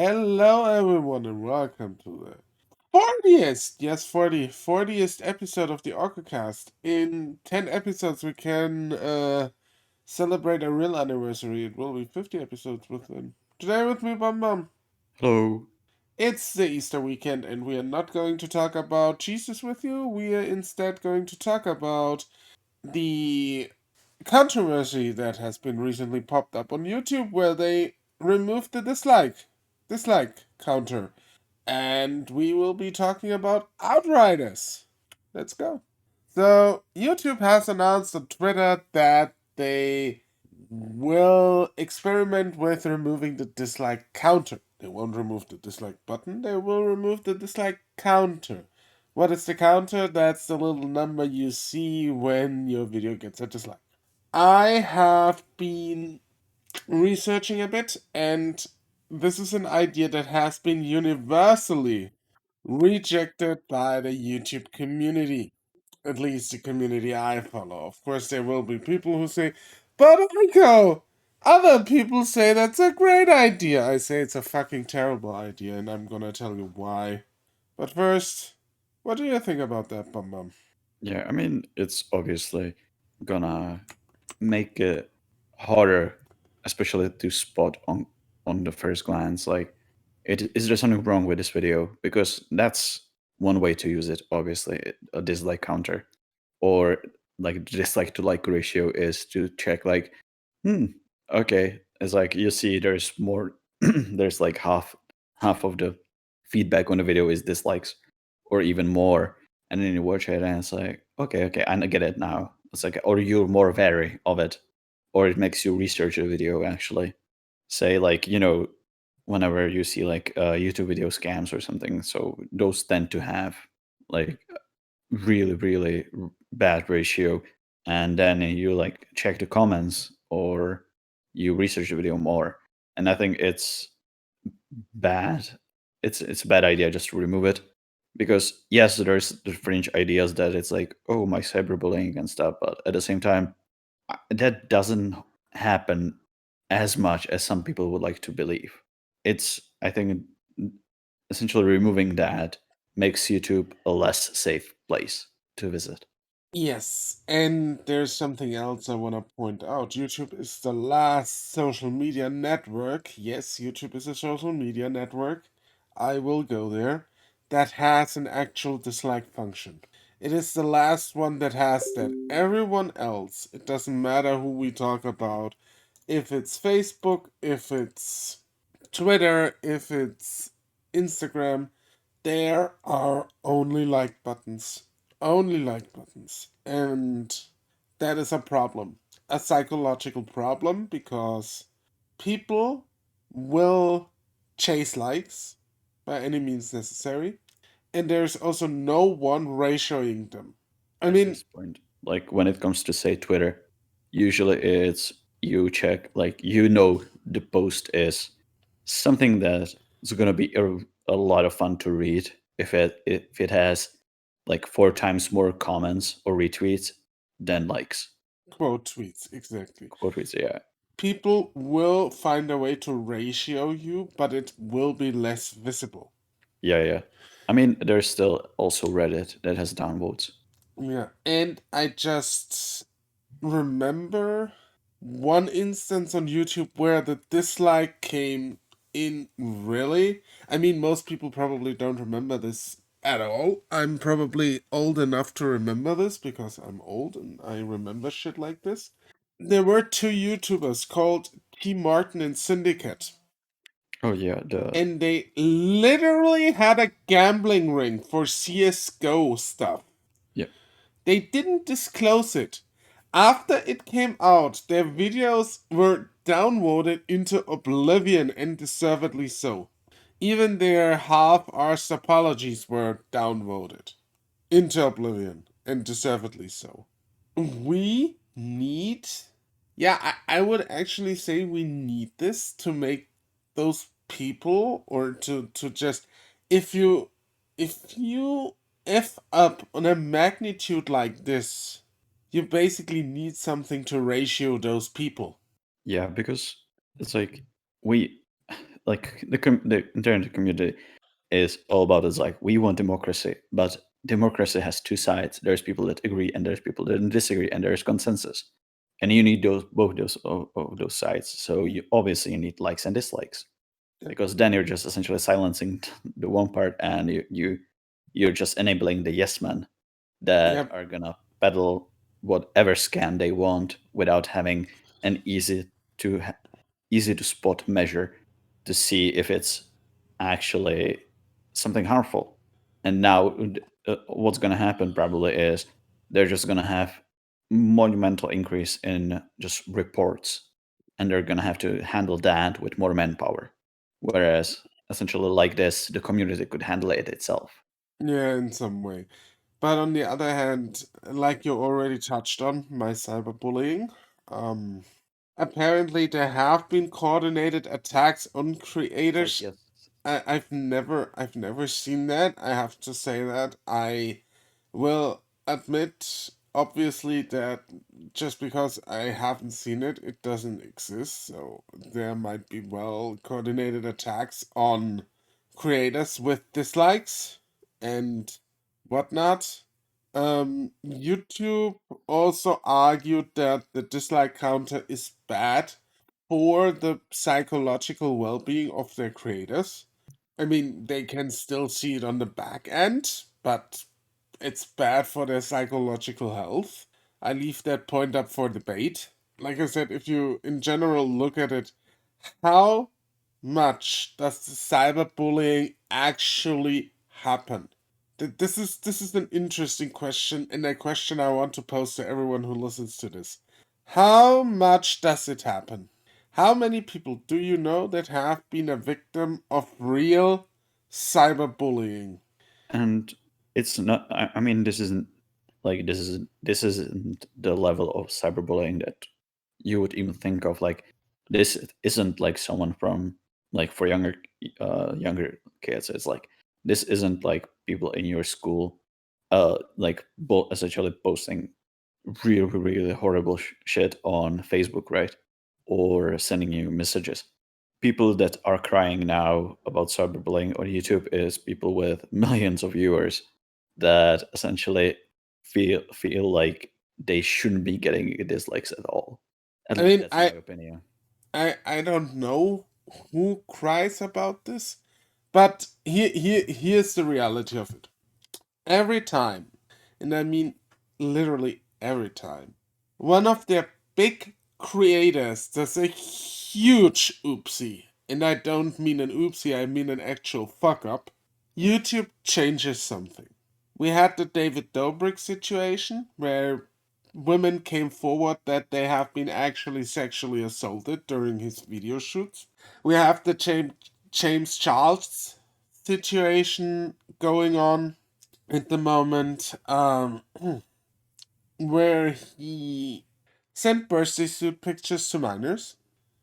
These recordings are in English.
Hello, everyone, and welcome to the 40th episode of the Orcocast. In 10 episodes, we can celebrate a real anniversary. It will be 50 episodes within. Today, with me, Bum Bum. Hello. It's the Easter weekend, and we are not going to talk about Jesus with you. We are instead going to talk about the controversy that has been recently popped up on YouTube where they removed the dislike counter. And we will be talking about Outriders. Let's go. So, YouTube has announced on Twitter that they will experiment with removing the dislike counter. They won't remove the dislike button, they will remove the dislike counter. What is the counter? That's the little number you see when your video gets a dislike. I have been researching a bit, and this is an idea that has been universally rejected by the YouTube community, at least the community I follow. Of course, there will be people who say, but Eiko, other people say that's a great idea. I say it's a fucking terrible idea, and I'm gonna tell you why. But first, what do you think about that, Bum Bum? Yeah, I mean, it's obviously gonna make it harder, especially to spot on the first glance. Like, is there something wrong with this video? Because that's one way to use it. Obviously, a dislike counter, or like dislike to like ratio is to check like, hmm, okay. It's like you see, there's more. There's like half of the feedback on the video is dislikes, or even more, and then you watch it and it's like, okay, I get it now. It's like, or you're more wary of it, or it makes you research a video actually. Say like, whenever you see like YouTube video scams or something, so those tend to have like really bad ratio, and then you like check the comments or you research the video more, and I think it's bad. It's a bad idea just to remove it, because yes, there's the fringe ideas that it's like, oh, my cyberbullying and stuff, but at the same time, that doesn't happen as much as some people would like to believe. It's, I think, essentially removing that makes YouTube a less safe place to visit. Yes, and there's something else I want to point out. YouTube is the last social media network. Yes, YouTube is a social media network. I will go there. That has an actual dislike function. It is the last one that has that. Everyone else, it doesn't matter who we talk about, if it's Facebook, if it's Twitter, if it's Instagram, there are only like buttons. Only like buttons. And that is a problem. A psychological problem because people will chase likes by any means necessary. And there's also no one ratioing them. I At mean, this point, like when it comes to say Twitter, usually it's you check like, the post is something that is going to be a lot of fun to read if it has like 4 times more comments or retweets than likes. quote tweets, exactly. Quote tweets, yeah. People will find a way to ratio you, but it will be less visible. Yeah. I mean, there's still also Reddit that has downvotes. Yeah, and I just remember one instance on YouTube where the dislike came in really. I mean, most people probably don't remember this at all. I'm probably old enough to remember this because I'm old and I remember shit like this. There were two YouTubers called T. Martin and Syndicate, Oh yeah, the and they literally had a gambling ring for CSGO stuff. yeah. They didn't disclose it. After it came out, their videos were downvoted into oblivion, and deservedly so. Even their half-arsed apologies were downvoted into oblivion, and deservedly so. We need. Yeah, I would actually say we need this to make those people, or to just. If you. If you F up on a magnitude like this, you basically need something to ratio those people. Yeah, because it's like we like the internet community is all about is like we want democracy, but democracy has two sides. There's people that agree and there's people that disagree, and there's consensus. And you need both those of those sides. So you obviously you need likes and dislikes, because then you're just essentially silencing the one part, and you're just enabling the yes men that Yep. are gonna peddle whatever scam they want without having an to easy to spot measure to see if it's actually something harmful. And now, what's going to happen probably is they're just going to have monumental increase in just reports, and they're going to have to handle that with more manpower. Whereas, essentially, like this, the community could handle it itself. Yeah, in some way. But on the other hand, like you already touched on, my cyberbullying, um, apparently there have been coordinated attacks on It's like, creators. yes. I've never seen that. I have to say that. I will admit, obviously, that just because I haven't seen it, it doesn't exist. So there might be well coordinated attacks on creators with dislikes and whatnot. YouTube also argued that the dislike counter is bad for the psychological well-being of their creators. I mean, they can still see it on the back end, but it's bad for their psychological health. I leave that point up for debate. Like I said, if you in general look at it, how much does the cyberbullying actually happen? This is an interesting question, and a question I want to pose to everyone who listens to this. How much does it happen? How many people do you know that have been a victim of real cyberbullying? And it's not. I mean, this isn't like this isn't the level of cyberbullying that you would even think of. Like, this isn't like someone from, like, for younger kids. It's like, this isn't like people in your school, like essentially posting really horrible shit on Facebook, right? Or sending you messages. People that are crying now about cyberbullying on YouTube is people with millions of viewers that essentially feel like they shouldn't be getting dislikes at all. At I least mean, that's my opinion. I don't know who cries about this, but here's the reality of it. Every time, and I mean literally every time, one of their big creators does a huge oopsie, and I don't mean an oopsie, I mean an actual fuck up. YouTube changes something. We had the David Dobrik situation where women came forward that they have been actually sexually assaulted during his video shoots. We have the James Charles situation going on at the moment, where he sent birthday suit pictures to minors.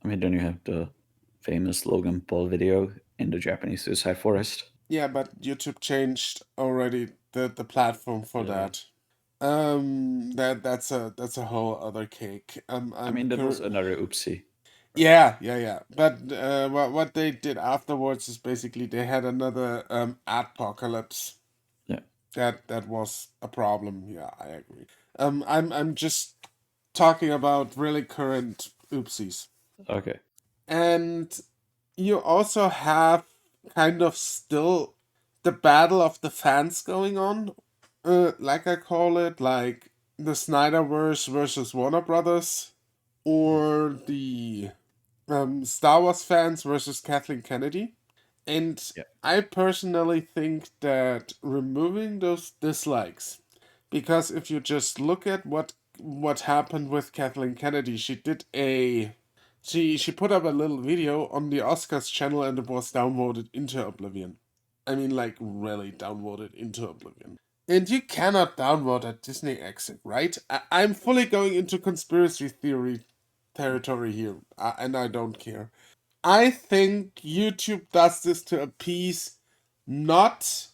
I mean, then you have the famous Logan Paul video in the Japanese suicide forest. Yeah, but YouTube changed already the platform for Yeah. that. That's a whole other cake. I mean, that was another oopsie. Right. Yeah. But what they did afterwards is basically they had another apocalypse. Yeah. That was a problem. Yeah, I agree. I'm just talking about really current oopsies. Okay. And you also have kind of still the battle of the fans going on, like I call it, like the Snyderverse versus Warner Brothers, or the Star Wars fans versus Kathleen Kennedy. And Yeah. I personally think that removing those dislikes, because if you just look at what happened with Kathleen Kennedy, she put up a little video on the Oscars channel and it was downvoted into oblivion. I mean, like really downvoted into oblivion. And you cannot downvote a Disney exit, right? I'm fully going into conspiracy theory territory here, and I don't care. I think YouTube does this to appease not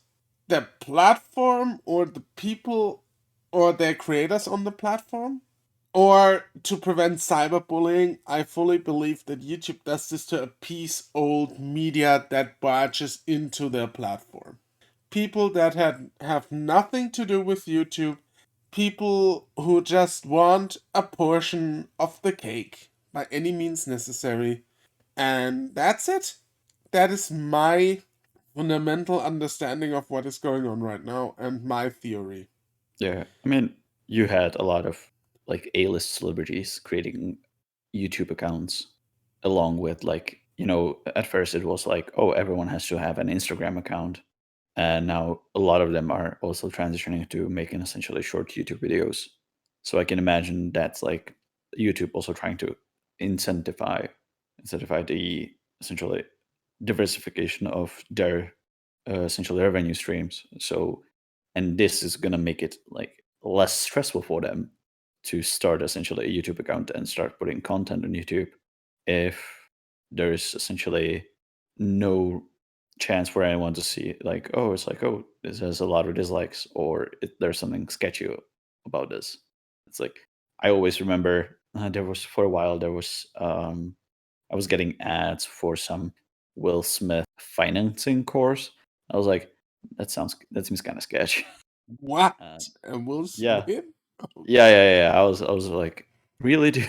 the platform or the people or their creators on the platform. Or to prevent cyberbullying, I fully believe that YouTube does this to appease old media that barges into their platform. People that have nothing to do with YouTube, people who just want a portion of the cake by any means necessary. And that's it. That is my fundamental understanding of what is going on right now and my theory. Yeah, I mean, you had a lot of like A-list celebrities creating YouTube accounts, along with like, at first it was like, oh, everyone has to have an Instagram account, and now a lot of them are also transitioning to making essentially short YouTube videos. So I can imagine that's like YouTube also trying to incentivize the essentially diversification of their essentially revenue streams. So, and this is gonna make it like less stressful for them to start essentially a YouTube account and start putting content on YouTube if there's essentially no chance for anyone to see like, oh, it's like, oh, this has a lot of dislikes, or there's something sketchy about this. It's like, I always remember there was, for a while there was I was getting ads for some Will Smith financing course. I was like, that seems kind of sketchy. What? And And Will yeah, Smith? yeah. I was like, really, dude?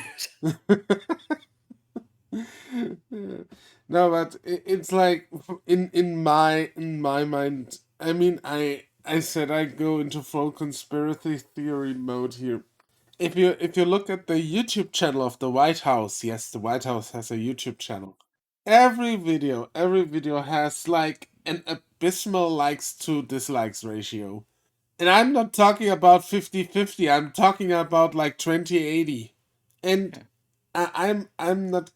No, but it's like in my mind. I mean, I said I go into full conspiracy theory mode here. If you look at the YouTube channel of the White House, yes, the White House has a YouTube channel. Every video has like an abysmal likes to dislikes ratio. And I'm not talking about 50-50. I'm talking about like 20-80. And Yeah. I'm not,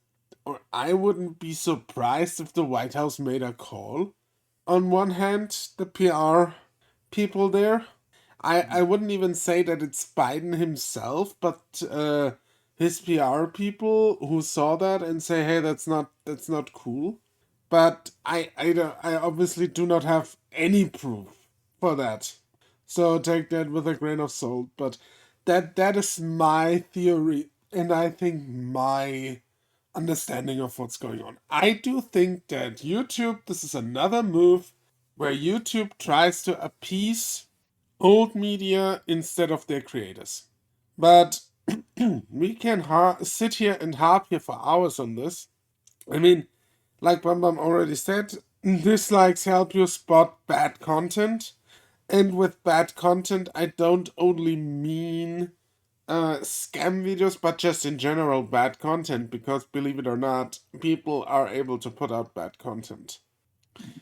or I wouldn't be surprised if the White House made a call. On one hand, the PR people there, I Mhm. wouldn't even say that it's Biden himself, but his PR people who saw that and say, hey, that's not cool. But I obviously do not have any proof for that. So take that with a grain of salt. But that is my theory, and I think my understanding of what's going on. I do think that YouTube, this is another move where YouTube tries to appease old media instead of their creators. But we can sit here and harp here for hours on this. I mean, like Bam Bam already said, dislikes help you spot bad content. And with bad content, I don't only mean scam videos, but just in general bad content, because believe it or not, people are able to put out bad content.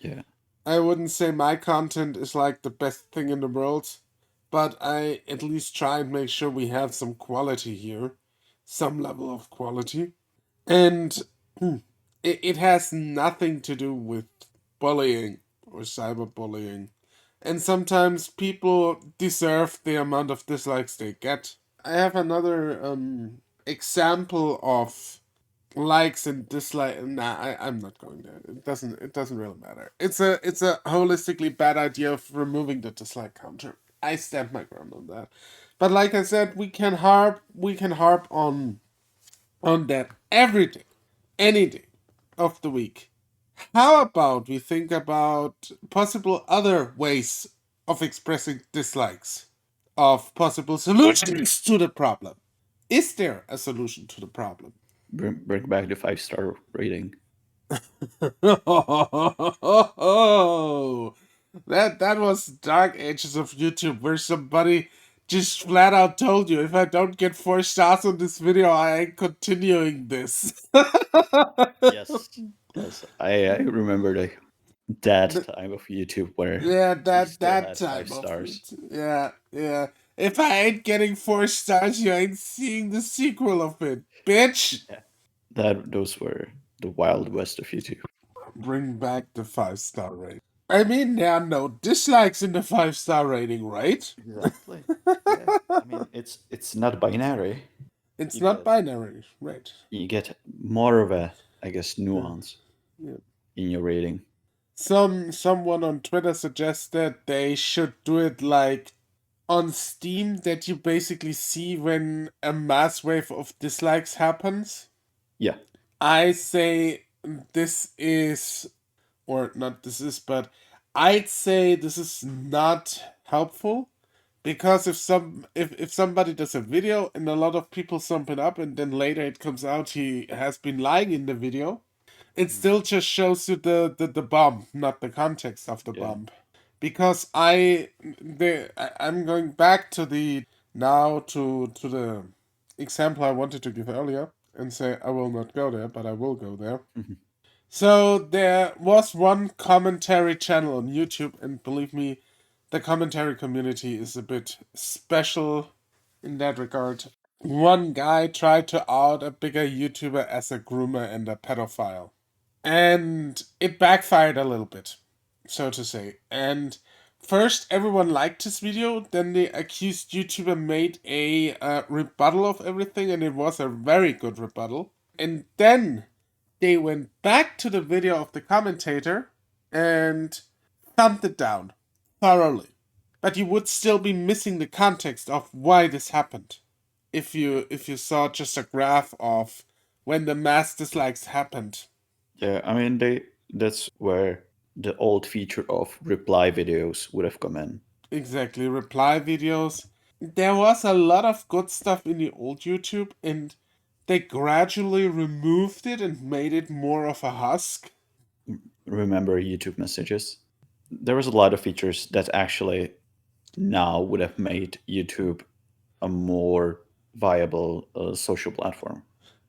Yeah. I wouldn't say my content is like the best thing in the world, but I at least try and make sure we have some quality here, some level of quality. And it has nothing to do with bullying or cyberbullying. And sometimes people deserve the amount of dislikes they get. I have another example of likes and dislike. Nah, I'm not going there. It doesn't really matter. It's a holistically bad idea of removing the dislike counter. I stand my ground on that. But like I said, we can harp on that every day, any day of the week. How about we think about possible other ways of expressing dislikes, of possible solutions to the problem? Is there a solution to the problem? Bring back the 5-star rating. Oh, that was dark ages of YouTube where somebody just flat out told you if I don't get 4 stars on this video, I ain't continuing this. Yes. Yes. I remember that Th- time of YouTube where yeah, we that still that had five time of stars. it. Yeah, yeah. If I ain't getting 4 stars, you ain't seeing the sequel of it, bitch. Yeah. Those were the wild west of YouTube. Bring back the 5 star rating. I mean, there are no dislikes in the 5 star rating, right? Exactly. Yeah. I mean, it's not binary. It's You not get binary, right? you get more of a, I guess, Yeah, nuance yeah. in your rating. Someone on Twitter suggested they should do it like on Steam that you basically see when a mass wave of dislikes happens. Yeah. I say this is, or not this is, but I'd say this is not helpful because if somebody does a video and a lot of people sum it up and then later it comes out he has been lying in the video, it Mhm. still just shows you the bomb, not the context of the Yeah. bomb. Because I'm going back to the now to the example I wanted to give earlier and say I will not go there, but I will go there. Mhm. So there was one commentary channel on YouTube, and believe me, the commentary community is a bit special in that regard. One guy tried to out a bigger YouTuber as a groomer and a pedophile. And it backfired a little bit, so to say. And first, everyone liked his video, then the accused YouTuber made a rebuttal of everything, and it was a very good rebuttal. And then they went back to the video of the commentator and thumbed it down thoroughly. But you would still be missing the context of why this happened if you saw just a graph of when the mass dislikes happened. Yeah. I mean, that's where the old feature of reply videos would have come in. Exactly, reply videos. There was a lot of good stuff in the old YouTube, and they gradually removed it and made it more of a husk. Remember YouTube messages? There was a lot of features that actually now would have made YouTube a more viable social platform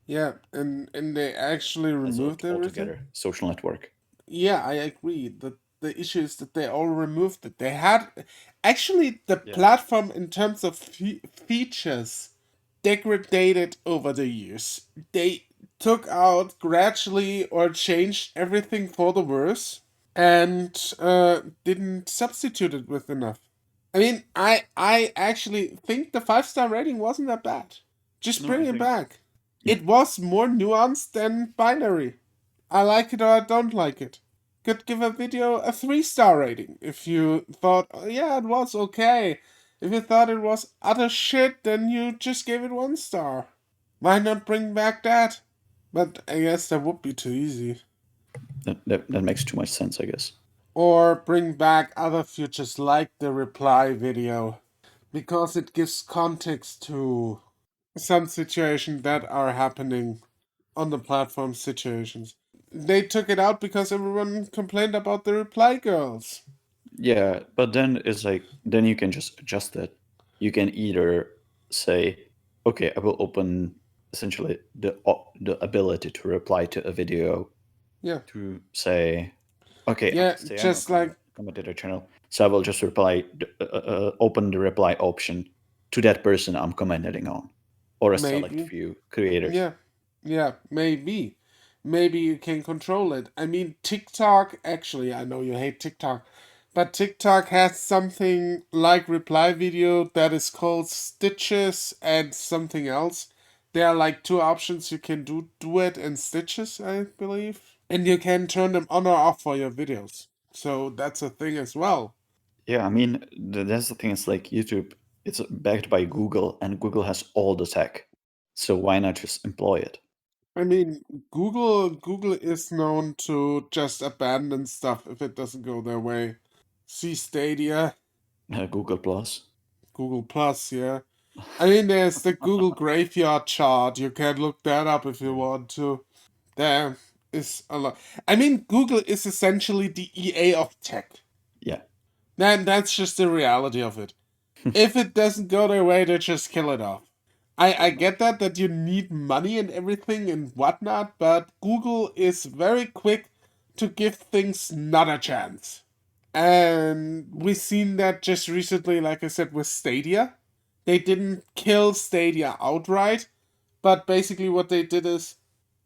Yeah, and they actually as a removed everything. altogether social network. Yeah, I agree. The issue is that they all removed it. They had actually the Yeah. platform in terms of features degraded over the years. They took out gradually or changed everything for the worse and didn't substitute it with enough. I mean, I actually think the 5-star rating wasn't that bad. Just No, I bring it think back. yeah, It was more nuanced than binary. I like it or I don't like it. Could give a video a 3-star rating if you thought, oh, yeah, it was okay. If you thought it was utter shit, then you just gave it 1 star. Why not bring back that? But I guess that would be too easy. that makes too much sense, I guess. Or bring back other features like the reply video, because it gives context to some situations that are happening on the platform situations. They took it out because everyone complained about the reply girls. Yeah, but then it's like then you can just adjust it. You can either say, okay, I will open essentially the ability to reply to a video Yeah. to say, okay, I Yeah, say I'm a just like commentator channel, so I will just open the reply option to that person I'm commenting on, or a select maybe. few creators. Yeah. Yeah, maybe. Maybe you can control it. I mean, TikTok, actually, I know you hate TikTok, but TikTok has something like reply video that is called stitches and something else. There are like two options. You can do duet and stitches, I believe. And you can turn them on or off for your videos. So that's a thing as well. Yeah, I mean that's the thing. It's like YouTube. It's backed by Google, and Google has all the tech. So why not just employ it? I mean, Google is known to just abandon stuff if it doesn't go their way. See Stadia, Google Plus. Google Plus, yeah. I mean, there's the Google Graveyard chart. You can look that up if you Yeah. want to. There is a lot. I mean, Google is essentially the EA of tech. Yeah. Then that's just the reality of it. If it doesn't go their way, they just kill it off. I Pretty get much. that you need money and everything and whatnot, but Google is very quick to give things not a chance. And we've seen that just recently, like I said, with Stadia. They didn't kill Stadia outright, but basically what they did is,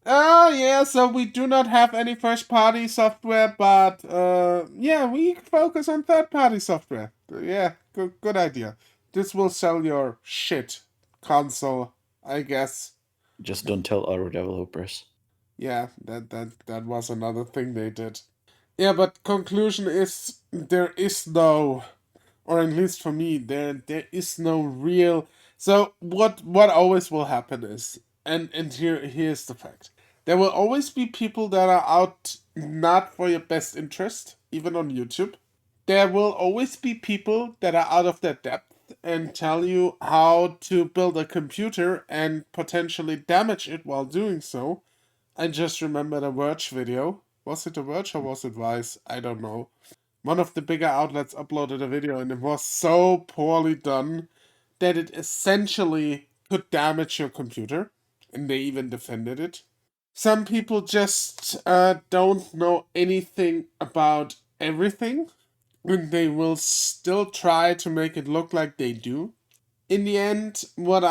oh yeah, so we do not have any first party software, but yeah, we focus on third party software. Yeah, good idea. This will sell your shit console, I guess. Just don't tell our developers. Yeah, that was another thing they did. Yeah, but conclusion is there is no or at least for me, there is no real. So what always will happen is, and here's the fact: there will always be people that are out not for your best interest, even on YouTube. There will always be people that are out of their depth and tell you how to build a computer and potentially damage it while doing so. I just remembered a Verge video. Was it a Verge or was it Vice? I don't know. One of the bigger outlets uploaded a video and it was so poorly done that it essentially could damage your computer, and they even defended it. Some people just don't know anything about everything, and they will still try to make it look like they do. In the end, what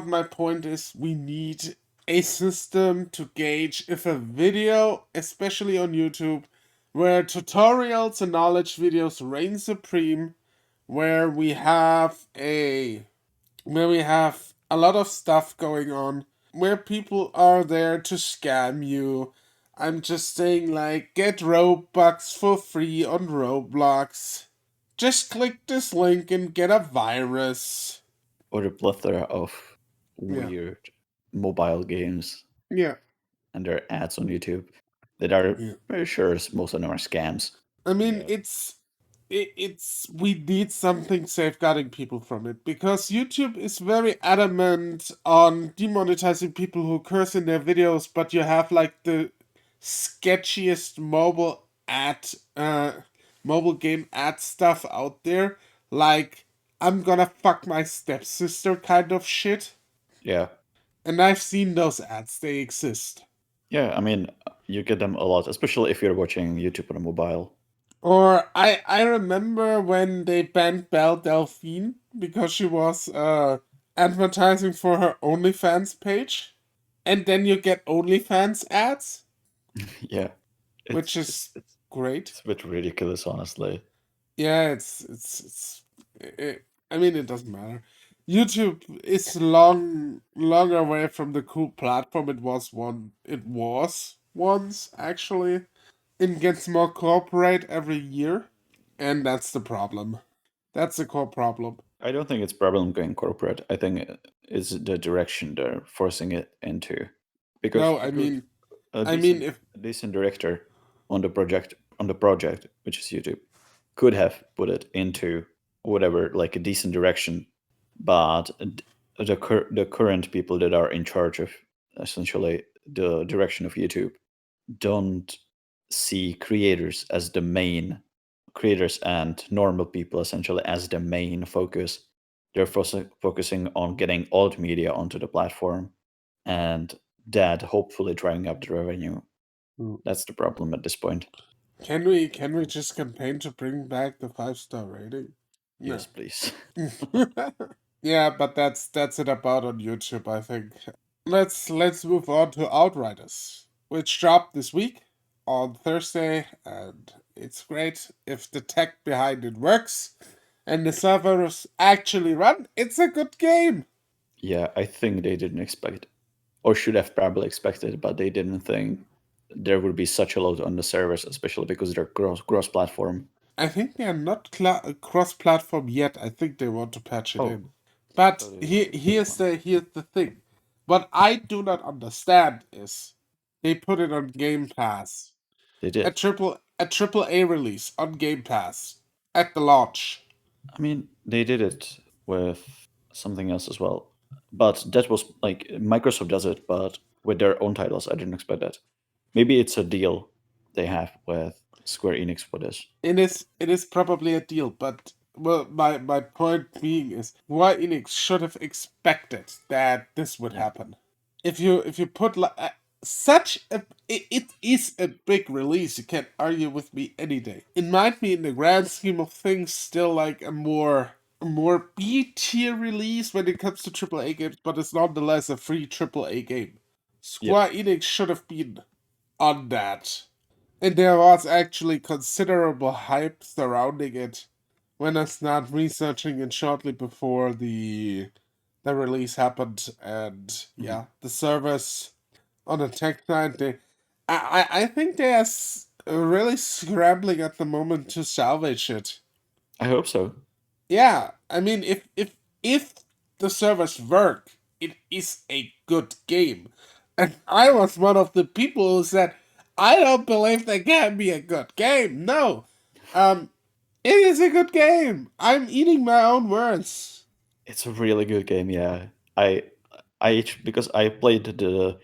my point is, we need a system to gauge if a video, especially on YouTube, where tutorials and knowledge videos reign supreme, where we have a lot of stuff going on, where people are there to scam you. I'm just saying, like, get Robux for free on Roblox. Just click this link and get a virus. Or a plethora of Yeah. weird mobile games Yeah. and their ads on YouTube that are Yeah. very sure most of them are scams. I mean, Yeah. it's we need something safeguarding people from it because YouTube is very adamant on demonetizing people who curse in their videos, but you have like the sketchiest mobile game ad stuff out there, like I'm gonna fuck my stepsister kind of shit. Yeah. And I've seen those ads, they exist. Yeah, I mean, you get them a lot, especially if you're watching YouTube on a mobile. Or I remember when they banned Belle Delphine because she was advertising for her OnlyFans page, and then you get OnlyFans ads, Yeah. which It's is great. it's a bit ridiculous, honestly. Yeah, I mean, it doesn't matter. YouTube is long away from the cool platform it was once actually. It gets more corporate every year, and that's the problem. That's the core problem. I don't think it's problem going corporate. I think it's the direction they're forcing it into, because No, you could a I mean decent if a decent director on the project, which is YouTube, could have put it into whatever, like a decent direction, but the current people that are in charge of essentially the direction of YouTube don't see creators and normal people essentially as the main focus. They're focusing on getting old media onto the platform, and that hopefully drying up the revenue. That's the problem at this point. can we just campaign to bring back the 5-star rating? No. Yes, please. Yeah, but that's it about on YouTube, I think. Let's move on to Outriders, which dropped this week on Thursday, and it's great if the tech behind it works and the servers actually run. It's a good game. Yeah, I think they didn't expect, or should have probably expected, but they didn't think there would be such a load on the servers, especially because they're cross platform. I think they are not cross-platform yet. I think they want to patch it Oh, in. I But thought it was this one. here's the thing. What I do not understand is they put it on Game Pass. They did. A triple A release on Game Pass at the launch. I mean, they did it with something else as well. But that was like Microsoft does it, but with their own titles. I didn't expect that. Maybe it's a deal they have with Square Enix for this. It is probably a deal, but well, my point being is why Enix should have expected that this would Yeah. happen. If you put such a it is a big release. You can't argue with me any day. It might be in the grand scheme of things still like a more B tier release when it comes to AAA games, but it's nonetheless a free AAA game. Yeah. Square Enix should have been on that. And there was actually considerable hype surrounding it when I started researching it shortly before the release happened. And Mhm. yeah, the servers on the tech side, I think they are really scrambling at the moment to salvage it. I hope so. Yeah, I mean, if the servers work, it is a good game. And I was one of the people who said, I don't believe there can be a good game. No, um, it is a good game. I'm eating my own words. It's a really good game. Yeah, I because I played the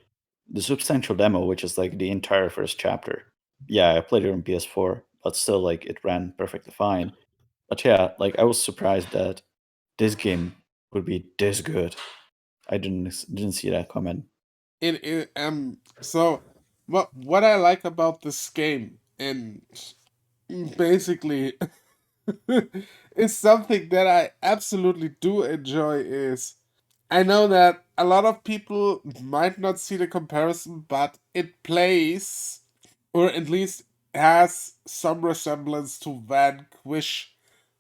substantial demo, which is like the entire first chapter. Yeah, I played it on PS4, but still, like, it ran perfectly fine. But yeah, like, I was surprised that this game would be this good. I didn't see that coming. So what I like about this game, and basically is something that I absolutely do enjoy, is I know that a lot of people might not see the comparison, but it plays, or at least has some resemblance to Vanquish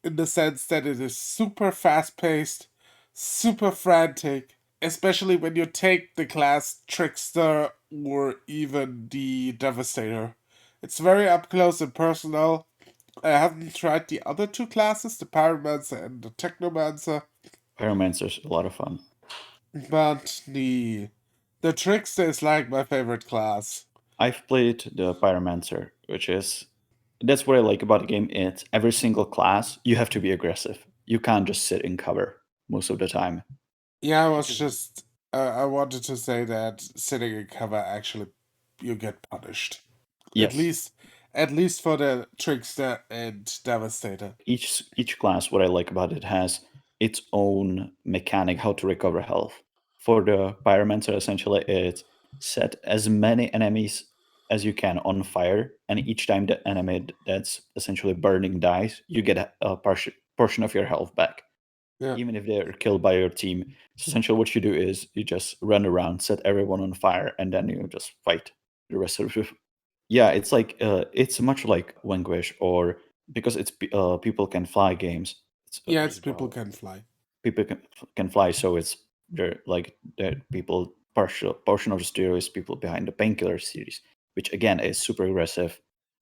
in the sense that it is super fast paced, super frantic, especially when you take the class Trickster or even the Devastator. It's very up close and personal. I haven't tried the other two classes, the Pyromancer and the Technomancer, Pyromancer's a lot of fun. but the Trickster is like my favorite class. I've played the Pyromancer, which is that's what I like about the game. It's every single class you have to be aggressive. You can't just sit in cover most of the time. Yeah, I was Which is just I wanted to say that sitting in cover actually you get punished. At yes, least at least for the Trickster and Devastator. each class, what I like about it, has its own mechanic how to recover health. For the Pyromancer, essentially, it's set as many enemies as you can on fire, and each time the enemy that's essentially burning dies, you get a portion of your health back, Yeah. even if they're killed by your team. So essentially, what you do is you just run around, set everyone on fire, and then you just fight the rest of the. Yeah, it's like it's much like Vanquish, or because it's people can fly games. It's Yeah, it's people can fly. people can fly, so it's they're like the people partial portion of the studio is people behind the Painkiller series, which again is super aggressive.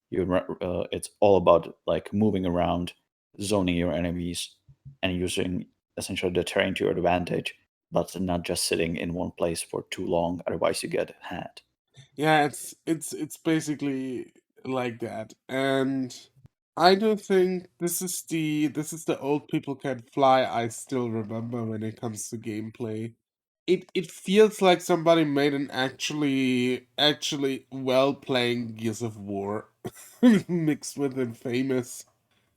It's all about like moving around, zoning your enemies, and using essentially the terrain to your advantage, but not just sitting in one place for too long. Otherwise, you get had. Yeah, it's basically like that. And I do think this is the old people can fly I still remember when it comes to gameplay. It feels like somebody made an actually well playing Gears of War mixed with Infamous,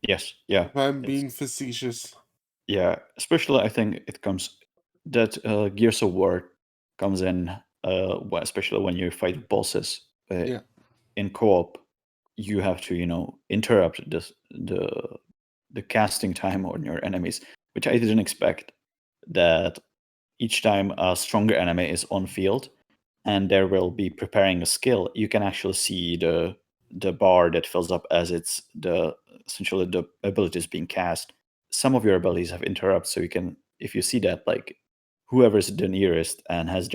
Yes, yeah, if I'm it's being facetious. yeah. Especially, I think it comes that Gears of War comes in, especially when you fight bosses Yeah. in co-op. You have to, interrupt the casting time on your enemies, which I didn't expect. That each time a stronger enemy is on field, and there will be preparing a skill, you can actually see the bar that fills up as it's the essentially the abilities being cast. Some of your abilities have interrupts, so you can, if you see that, like, whoever's the nearest and has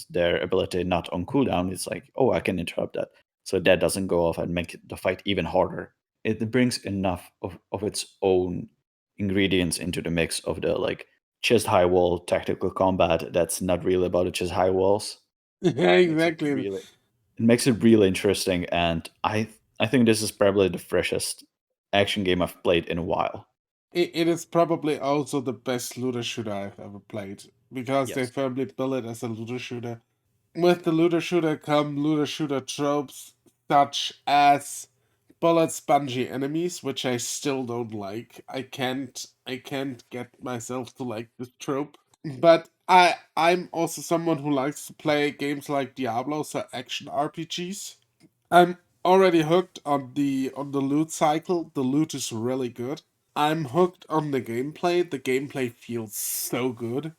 their ability not on cooldown, it's like, oh, I can interrupt that, so that doesn't go off and make the fight even harder. It brings enough of its own ingredients into the mix of the, like, chest high wall tactical combat that's not really about the chest high walls. Yeah, It makes it exactly. really it makes it really interesting, and I think this is probably the freshest action game I've played in a while. It is probably also the best looter shooter I've ever played because they Yes. firmly bill it as a looter shooter. With the looter shooter come looter shooter tropes such as bullet spongy enemies, which I still don't like. I can't get myself to like this trope. But I'm also someone who likes to play games like Diablo, so action RPGs. I'm already hooked on the loot cycle. The loot is really good. I'm hooked on the gameplay. The gameplay feels so good.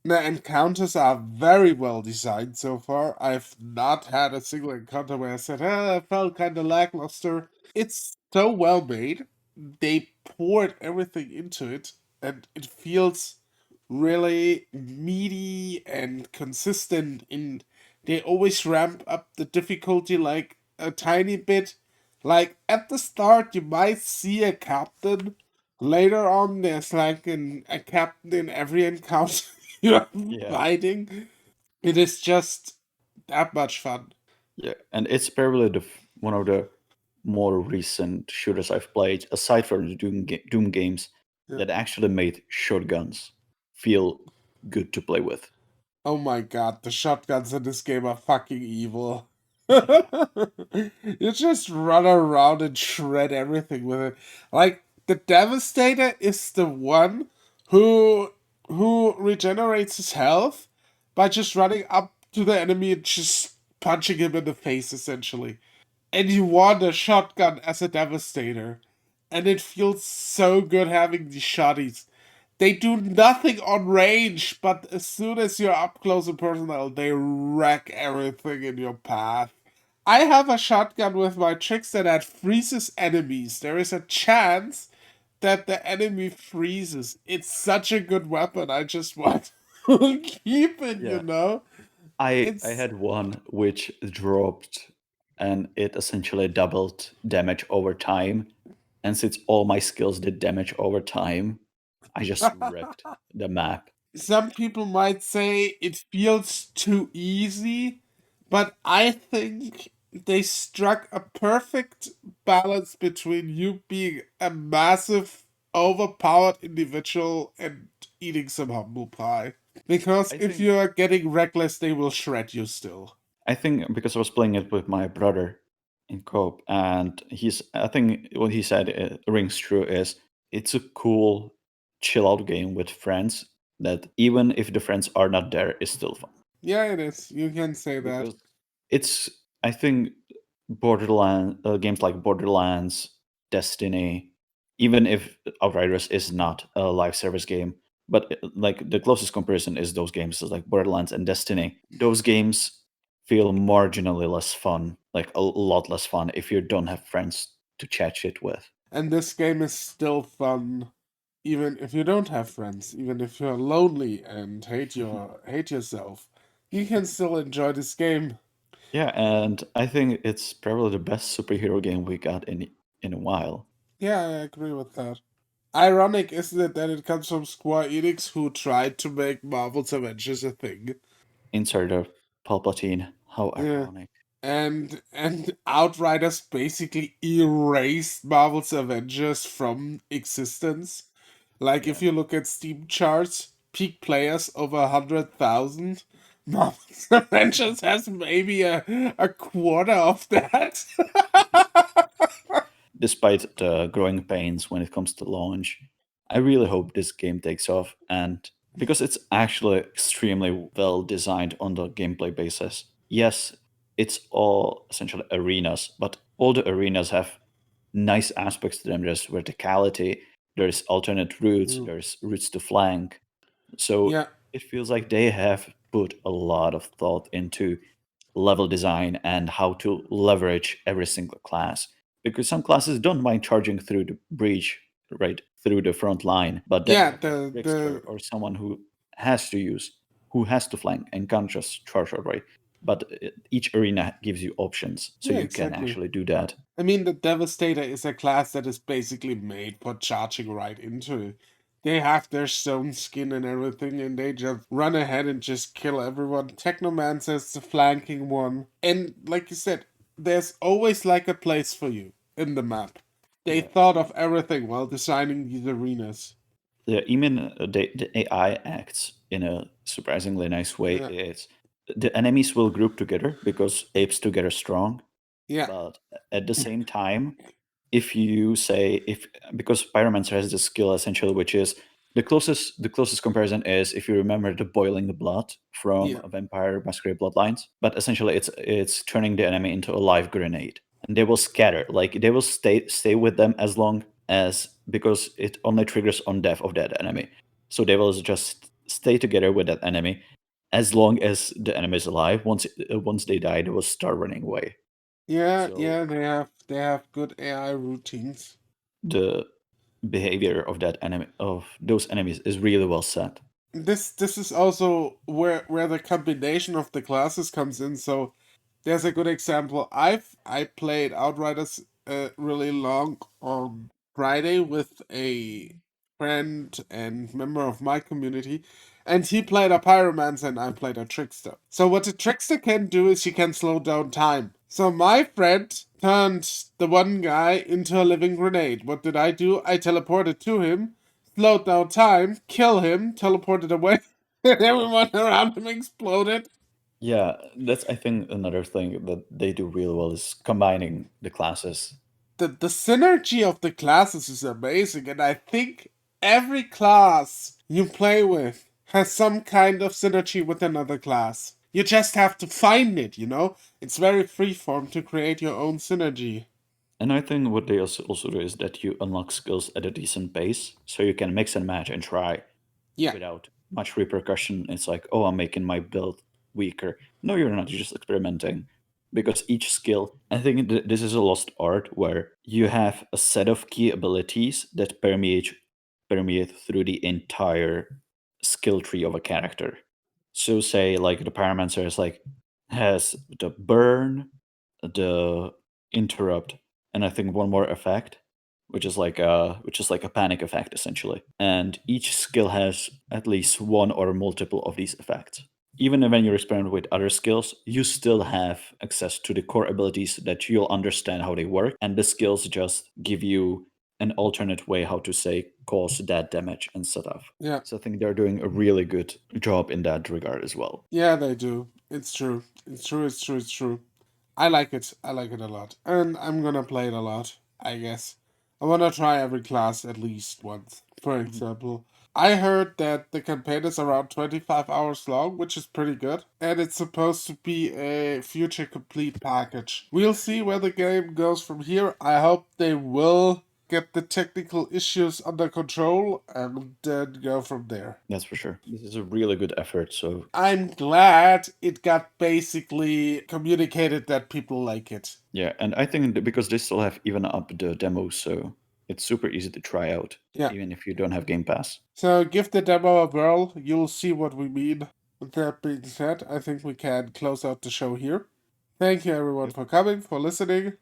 The encounters are very well designed so far. I've not had a single encounter where I said, I felt kind of lackluster. It's so well made. They poured everything into it, and it feels really meaty and consistent. In they always ramp up the difficulty like a tiny bit. Like at the start, you might see a captain Later on, there's like a captain in every encounter you're Yeah, fighting. It is just that much fun. yeah, and it's probably one of the more recent shooters I've played, aside from the Doom games, Yeah. that actually made shotguns feel good to play with. Oh my god, the shotguns in this game are fucking evil. You just run around and shred everything with it. Like the Devastator is the one who regenerates his health by just running up to the enemy and just punching him in the face essentially. And you want a shotgun as a Devastator. And it feels so good having these shotties. They do nothing on range, but as soon as you're up close and personal, they wreck everything in your path. I have a shotgun with my trickster that freezes enemies. There is a chance that the enemy freezes. It's such a good weapon. I just want to keep it, you Yeah, know? I It's had one which dropped, and it essentially doubled damage over time. And since all my skills did damage over time, I just wrecked the map. some people might say it feels too easy, but I think they struck a perfect balance between you being a massive, overpowered individual and eating some humble pie. Because I if think you are getting reckless, they will shred you still. I think because I was playing it with my brother in co-op, and I think what he said rings true is it's a cool chill out game with friends that even if the friends are not there, is still fun Yeah, it is. You can say that. because it's I think games like Borderlands, Destiny, even if Outriders is not a live service game, but like the closest comparison is those games like Borderlands and Destiny. Those games feel marginally less fun, like a lot less fun if you don't have friends to chat shit with. And this game is still fun even if you don't have friends, even if you're lonely and hate yourself, you can still enjoy this game. Yeah, and I think it's probably the best superhero game we got in a while. Yeah, I agree with that. Ironic, isn't it, that it comes from Square Enix, who tried to make Marvel's Avengers a thing? Insert of Palpatine. How Yeah. ironic. And Outriders basically erased Marvel's Avengers from existence. Like if Yeah. you look at Steam charts, peak players over 100,000. Marvel's Avengers has maybe a quarter of that. Despite the growing pains when it comes to launch, I really hope this game takes off, and because it's actually extremely well designed on the gameplay basis. Yes, it's all essentially arenas, but all the arenas have nice aspects to them. There's verticality, there's alternate routes, Mm. there's routes to flank. So Yeah, it feels like they have put a lot of thought into level design and how to leverage every single class. Because some classes don't mind charging through the breach, right, through the front line, but then you yeah. have a trickster or someone who has to flank and can't just charge outright. But each arena gives you options, so Yeah, you can exactly. actually do that. I mean, the Devastator is a class that is basically made for charging right into it. They have their stone skin and everything, and they just run ahead and just kill everyone. Technomancer's the flanking one. And like you said, there's always like a place for you in the map. They Yeah. thought of everything while designing these arenas. Yeah, even the AI acts in a surprisingly nice way. Yeah, It's the enemies will group together because apes together strong, yeah, but at the same time, if you say if because pyromancer has this skill essentially, which is the closest comparison is if you remember the boiling the blood from yeah, a vampire masquerade bloodlines, but essentially it's turning the enemy into a live grenade, and they will scatter, like they will stay with them as long as, because it only triggers on death of that enemy, so they will just stay together with that enemy as long as the enemy is alive. Once they die, they will start running away. yeah, So yeah. They have good AI routines. the behavior of those enemies is really well set. This is also where the combination of the classes comes in. So there's a good example. I played Outriders really long on Friday with a friend and member of my community, and he played a pyromancer and I played a trickster. So what the trickster can do is she can slow down time. So my friend turned the one guy into a living grenade. What did I do? I teleported to him, slowed down time, kill him, teleported away, and everyone around him exploded. Yeah, that's I think another thing that they do real well is combining the classes. The synergy of the classes is amazing, and I think every class you play with has some kind of synergy with another class. You just have to find it, you know? It's very freeform to create your own synergy. And I think what they also do is that you unlock skills at a decent pace, so you can mix and match and try Yeah, without much repercussion. It's like, oh, I'm making my build weaker. No, you're not. You're just experimenting. Because each skill, I think this is a lost art where you have a set of key abilities that permeate through the entire skill tree of a character. So, say like the pyromancer has the burn, the interrupt, and I think one more effect, which is like a panic effect essentially. And each skill has at least one or multiple of these effects. Even when you experiment with other skills, you still have access to the core abilities that you'll understand how they work, and the skills just give you an alternate way how to say cause that damage and stuff. yeah, So I think they're doing a really good job in that regard as well. yeah, they do. It's true. It's true, it's true, it's true. I like it. I like it a lot. And I'm gonna play it a lot, I guess. I wanna try every class at least once. For example, I heard that the campaign is around 25 hours long, which is pretty good. And it's supposed to be a future complete package. We'll see where the game goes from here. I hope they will get the technical issues under control and then go from there. That's for sure. This is a really good effort. So I'm glad it got basically communicated that people like it. yeah, and I think because they still have even up the demo, so it's super easy to try out, Yeah. even if you don't have Game Pass. So give the demo a whirl, you'll see what we mean. With that being said, I think we can close out the show here. Thank you everyone for coming, for listening.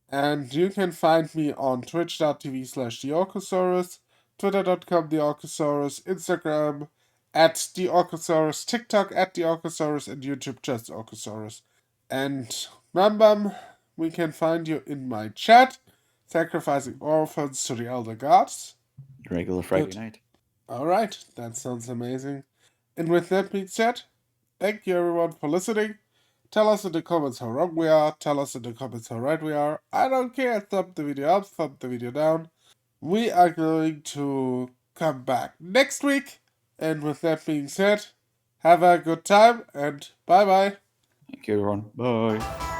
And you can find me on twitch.tv slash theorcosaurus, twitter.com theorcosaurus, Instagram at theorcosaurus, TikTok at theorcosaurus, and YouTube just Orcosaurus. And Rambam, we can find you in my chat, sacrificing orphans to the elder gods. Regular Friday Good. night. Alright, that sounds amazing. And with that being said, thank you everyone for listening. Tell us in the comments how wrong we are. Tell us in the comments how right we are. I don't care. Thumb the video up, thumb the video down. We are going to come back next week. And with that being said, have a good time and bye bye. Thank you, everyone. Bye.